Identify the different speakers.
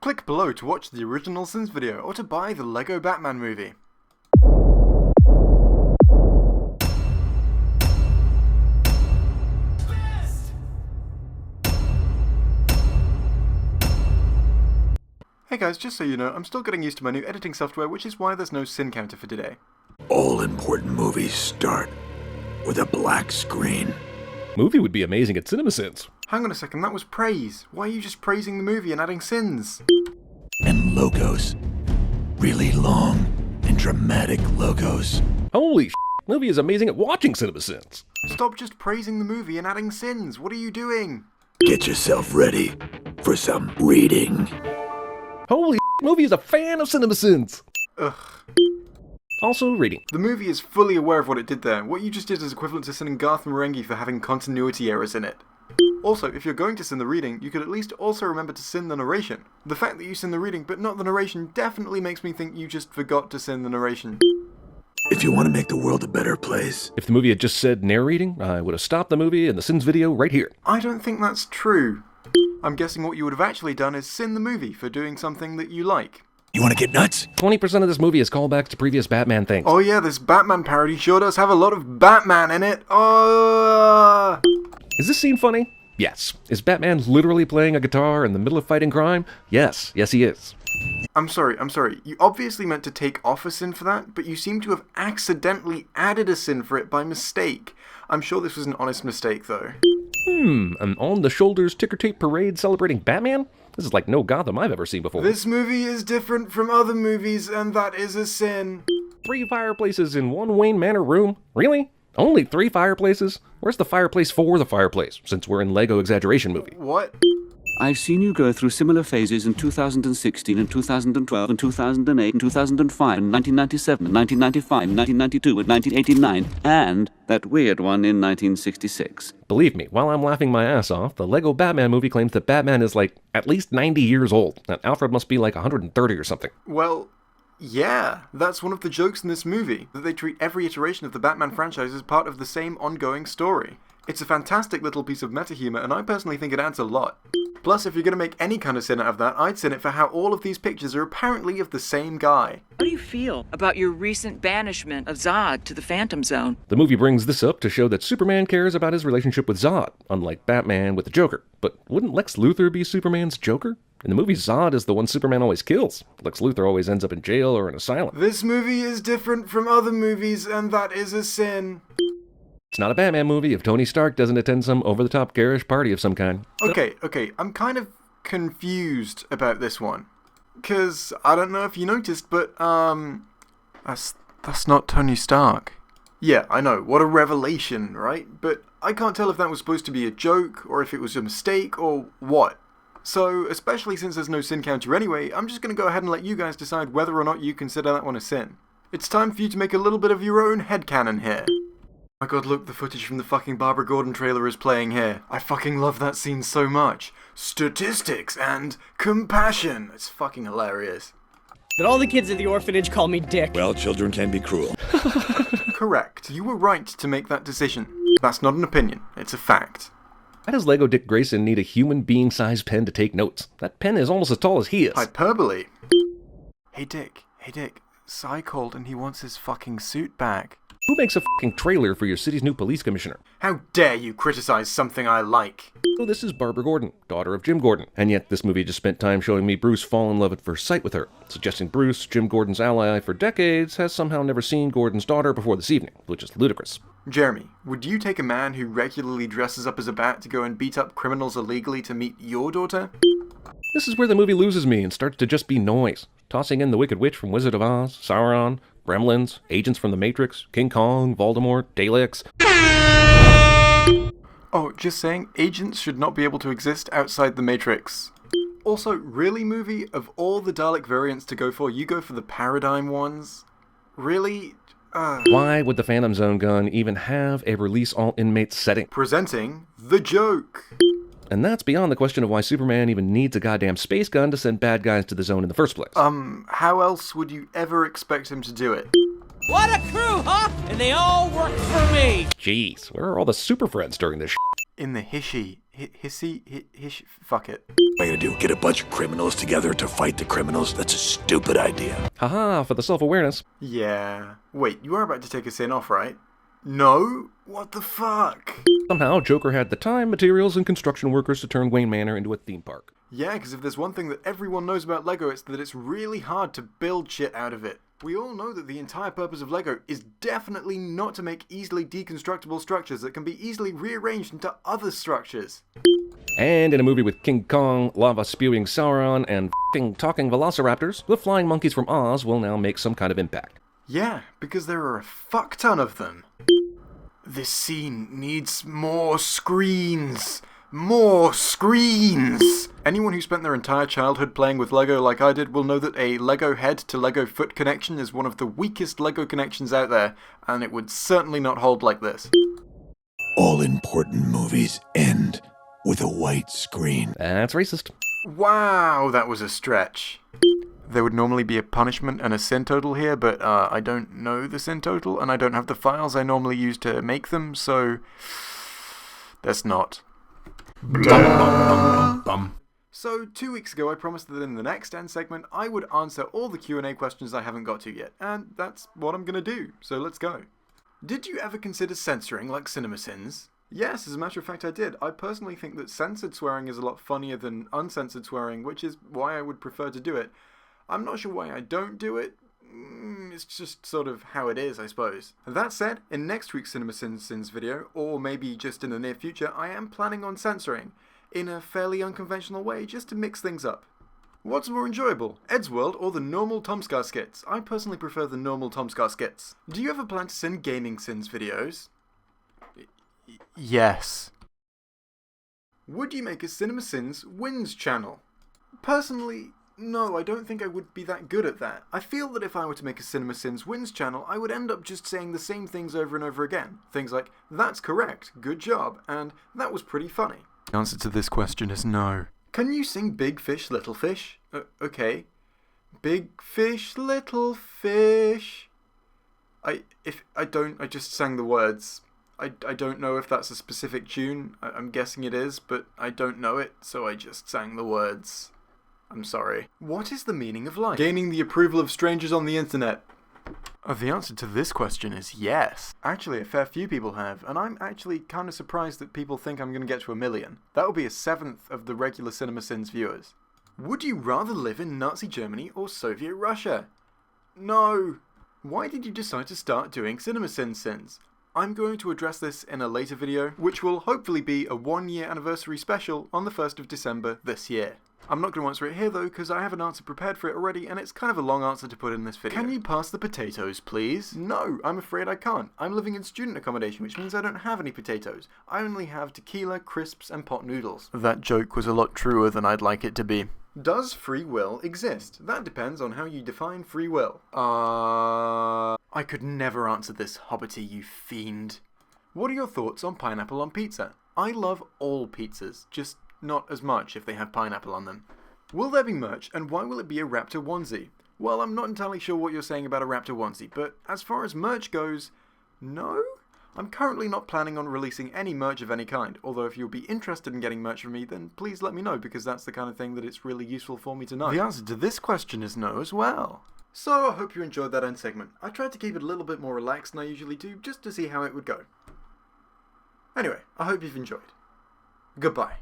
Speaker 1: Click below to watch the original Sins video or to buy the LEGO Batman movie. Hey guys, just so you know, I'm still getting used to my new editing software, which is why there's no sin counter for today.
Speaker 2: All important movies start with a black screen.
Speaker 3: Movie would be amazing at CinemaSins.
Speaker 1: Hang on a second, that was praise. Why are you just praising the movie and adding sins?
Speaker 2: And logos. Really long and dramatic logos.
Speaker 3: Holy movie is amazing at watching CinemaSins.
Speaker 1: Stop just praising the movie and adding sins. What are you doing?
Speaker 2: Get yourself ready for some reading.
Speaker 3: Holy movie is a fan of CinemaSins.
Speaker 1: Ugh.
Speaker 3: Also reading.
Speaker 1: The movie is fully aware of what it did there. What you just did is equivalent to sinning Garth Marenghi for having continuity errors in it. Also, if you're going to sin the reading, you could at least also remember to sin the narration. The fact that you sin the reading but not the narration definitely makes me think you just forgot to sin the narration.
Speaker 2: If you want to make the world a better place,
Speaker 3: If the movie had just said narrating, I would have stopped the movie and the Sins video right here.
Speaker 1: I don't think that's true. I'm guessing what you would have actually done is sin the movie for doing something that you like.
Speaker 2: you want to get nuts?
Speaker 3: 20% of this movie is callbacks to previous Batman things.
Speaker 1: Oh yeah, this Batman parody sure does have a lot of Batman in it. Oh.
Speaker 3: Is this scene funny? Yes. Is Batman literally playing a guitar in the middle of fighting crime? Yes. Yes, he is.
Speaker 1: I'm sorry. You obviously meant to take off a sin for that, but you seem to have accidentally added a sin for it by mistake. I'm sure this was an honest mistake, though.
Speaker 3: An on-the-shoulders ticker tape parade celebrating Batman? This is like no Gotham I've ever seen before.
Speaker 1: This movie is different from other movies, and that is a sin.
Speaker 3: 3 fireplaces in one Wayne Manor room? Really? Only 3 fireplaces? Where's the fireplace for the fireplace, since we're in LEGO Exaggeration movie?
Speaker 1: What?
Speaker 4: I've seen you go through similar phases in 2016 and 2012 and 2008 and 2005 and 1997 and 1995 and 1992 and 1989 and that weird one in 1966.
Speaker 3: Believe me, while I'm laughing my ass off, the LEGO Batman movie claims that Batman is like at least 90 years old, and Alfred must be like 130 or something.
Speaker 1: Well, yeah, that's one of the jokes in this movie, that they treat every iteration of the Batman franchise as part of the same ongoing story. It's a fantastic little piece of meta-humor, and I personally think it adds a lot. Plus, if you're going to make any kind of sin out of that, I'd sin it for how all of these pictures are apparently of the same guy.
Speaker 5: How do you feel about your recent banishment of Zod to the Phantom Zone?
Speaker 3: The movie brings this up to show that Superman cares about his relationship with Zod, unlike Batman with the Joker. But wouldn't Lex Luthor be Superman's Joker? In the movie, Zod is the one Superman always kills. Lex Luthor always ends up in jail or an asylum.
Speaker 1: This movie is different from other movies, and that is a sin.
Speaker 3: It's not a Batman movie if Tony Stark doesn't attend some over-the-top garish party of some kind.
Speaker 1: Okay, I'm kind of confused about this one. 'Cause I don't know if you noticed, but, that's not Tony Stark. Yeah, I know, what a revelation, right? But I can't tell if that was supposed to be a joke, or if it was a mistake, or what. So, especially since there's no sin counter anyway, I'm just gonna go ahead and let you guys decide whether or not you consider that one a sin. It's time for you to make a little bit of your own headcanon here. Oh my god, look, the footage from the fucking Barbara Gordon trailer is playing here. I fucking love that scene so much. Statistics and compassion. It's fucking hilarious.
Speaker 6: But all the kids at the orphanage call me Dick.
Speaker 2: Well, children can be cruel.
Speaker 1: Correct. You were right to make that decision. That's not an opinion, it's a fact.
Speaker 3: Why does Lego Dick Grayson need a human being-sized pen to take notes? That pen is almost as tall as he is.
Speaker 1: Hyperbole. Hey Dick, Cy called and he wants his fucking suit back.
Speaker 3: Who makes a fucking trailer for your city's new police commissioner?
Speaker 1: How dare you criticize something I like?
Speaker 3: Oh, this is Barbara Gordon, daughter of Jim Gordon. And yet this movie just spent time showing me Bruce fall in love at first sight with her, suggesting Bruce, Jim Gordon's ally for decades, has somehow never seen Gordon's daughter before this evening, which is ludicrous.
Speaker 1: Jeremy, would you take a man who regularly dresses up as a bat to go and beat up criminals illegally to meet your daughter?
Speaker 3: This is where the movie loses me and starts to just be noise. Tossing in the Wicked Witch from Wizard of Oz, Sauron, Gremlins, Agents from the Matrix, King Kong, Voldemort, Daleks.
Speaker 1: Oh, just saying, agents should not be able to exist outside the Matrix. Also, really, movie, of all the Dalek variants to go for, you go for the Paradigm ones? Really?
Speaker 3: Why would the Phantom Zone gun even have a release all inmates setting?
Speaker 1: Presenting the joke.
Speaker 3: And that's beyond the question of why Superman even needs a goddamn space gun to send bad guys to the zone in the first place.
Speaker 1: How else would you ever expect him to do it?
Speaker 6: What a crew, huh? And they all work for me.
Speaker 3: Jeez, where are all the super friends during this
Speaker 1: In the Hishy fuck it.
Speaker 2: What are you gonna do? Get a bunch of criminals together to fight the criminals? That's a stupid idea.
Speaker 3: Haha, for the self-awareness.
Speaker 1: Yeah. Wait, you are about to take a sin off, right? No? What the fuck?
Speaker 3: Somehow, Joker had the time, materials, and construction workers to turn Wayne Manor into a theme park.
Speaker 1: Yeah, because if there's one thing that everyone knows about Lego, it's that it's really hard to build shit out of it. We all know that the entire purpose of Lego is definitely not to make easily deconstructible structures that can be easily rearranged into other structures.
Speaker 3: And in a movie with King Kong, lava-spewing Sauron, and f***ing talking velociraptors, the flying monkeys from Oz will now make some kind of impact.
Speaker 1: Yeah, because there are a fuck ton of them. This scene needs more screens. More screens! Anyone who spent their entire childhood playing with Lego like I did will know that a Lego head to Lego foot connection is one of the weakest Lego connections out there, and it would certainly not hold like this.
Speaker 2: All important movies end with a white screen.
Speaker 3: That's racist.
Speaker 1: Wow, that was a stretch. There would normally be a punishment and a sin total here, but I don't know the sin total, and I don't have the files I normally use to make them, so there's not. So 2 weeks ago I promised that in the next end segment I would answer all the Q&A questions I haven't got to yet, and that's what I'm gonna do, so let's go. Did you ever consider censoring like CinemaSins? Yes, as a matter of fact I did. I personally think that censored swearing is a lot funnier than uncensored swearing, which is why I would prefer to do it. I'm not sure why I don't do it. It's just sort of how it is, I suppose. That said, in next week's CinemaSins video, or maybe just in the near future, I am planning on censoring, in a fairly unconventional way, just to mix things up. What's more enjoyable, Eddsworld or the normal Tomskar skits? I personally prefer the normal Tomskar skits. Do you ever plan to send gaming sins videos? Yes. Would you make a CinemaSins wins channel? Personally, no, I don't think I would be that good at that. I feel that if I were to make a CinemaSins wins channel, I would end up just saying the same things over and over again. Things like, that's correct, good job, and that was pretty funny. The answer to this question is no. Can you sing Big Fish, Little Fish? Okay. Big fish, little fish. I just sang the words. I don't know if that's a specific tune. I'm guessing it is, but I don't know it, so I just sang the words. I'm sorry. What is the meaning of life? Gaining the approval of strangers on the internet. The answer to this question is yes. Actually, a fair few people have, and I'm actually kind of surprised that people think I'm going to get to 1 million. That would be a 1/7 of the regular CinemaSins viewers. Would you rather live in Nazi Germany or Soviet Russia? No. Why did you decide to start doing CinemaSins? I'm going to address this in a later video, which will hopefully be a 1-year anniversary special on the 1st of December this year. I'm not going to answer it here though, because I have an answer prepared for it already, and it's kind of a long answer to put in this video. Can you pass the potatoes, please? No, I'm afraid I can't. I'm living in student accommodation, which means I don't have any potatoes. I only have tequila, crisps, and pot noodles. That joke was a lot truer than I'd like it to be. Does free will exist? That depends on how you define free will. I could never answer this, Hobbity, you fiend. What are your thoughts on pineapple on pizza? I love all pizzas, just not as much if they have pineapple on them. Will there be merch, and why will it be a Raptor onesie? Well, I'm not entirely sure what you're saying about a Raptor onesie, but as far as merch goes, no? I'm currently not planning on releasing any merch of any kind, although if you'll be interested in getting merch from me, then please let me know, because that's the kind of thing that it's really useful for me to know. The answer to this question is no as well. So I hope you enjoyed that end segment. I tried to keep it a little bit more relaxed than I usually do, just to see how it would go. Anyway, I hope you've enjoyed. Goodbye.